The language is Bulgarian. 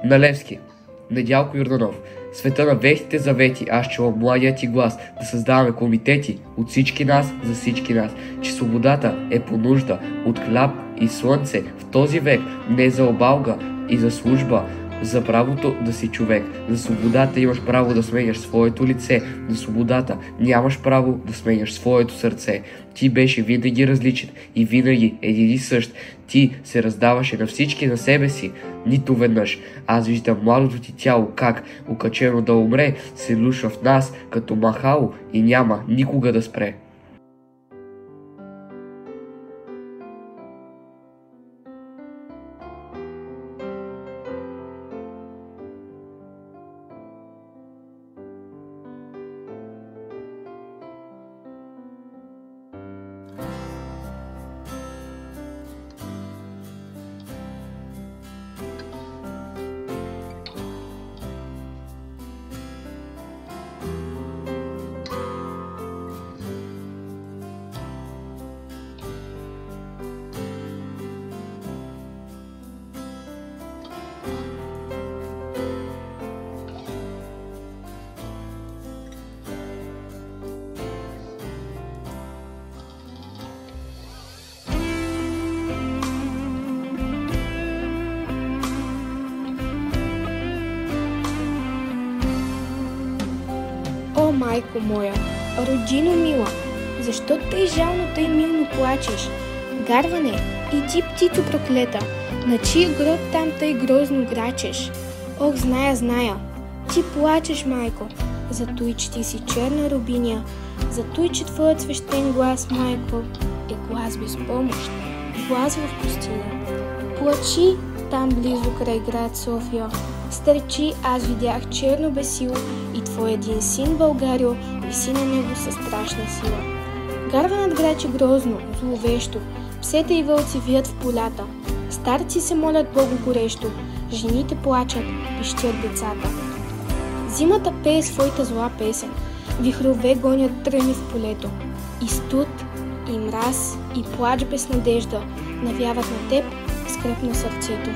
на Левски, Недялко Йорданов. Света на ветите завети, аз чувам младия ти глас, да създаваме комитети от всички нас за всички нас, че свободата е по нужда от хляб и слънце в този век, не за обалга и за служба, за правото да си човек. За свободата имаш право да сменяш своето лице, за свободата нямаш право да сменяш своето сърце. Ти беше винаги различен и винаги един и същ. Ти се раздаваше на всички на себе си, нито веднъж. Аз виждам младото ти тяло как, окачено да умре, се лушва в нас като махало и няма никога да спре. О, майко моя, родино мила, защо тъй жално, тъй милно плачеш? Гарване, и ти, птицо проклета, на чия гроб там тъй грозно грачеш? Ох, зная, ти плачеш, майко, за той, че ти си черна рубиня, за той, че твоят свещен глас, майко, е глас без помощ, глас в пустиня. Плачи там близо край град София, старчи, аз видях черно бесило и твой един син Българио виси на него със страшна сила. Гарванът грачи грозно, зловещо, псета и вълци вият в полята, старци се молят Богу горещо, жените плачат, пищят децата. Зимата пее своята зла песен, вихрове гонят тръни в полето, и студ, и мраз, и плач без надежда навяват на теб скръп на сърцето.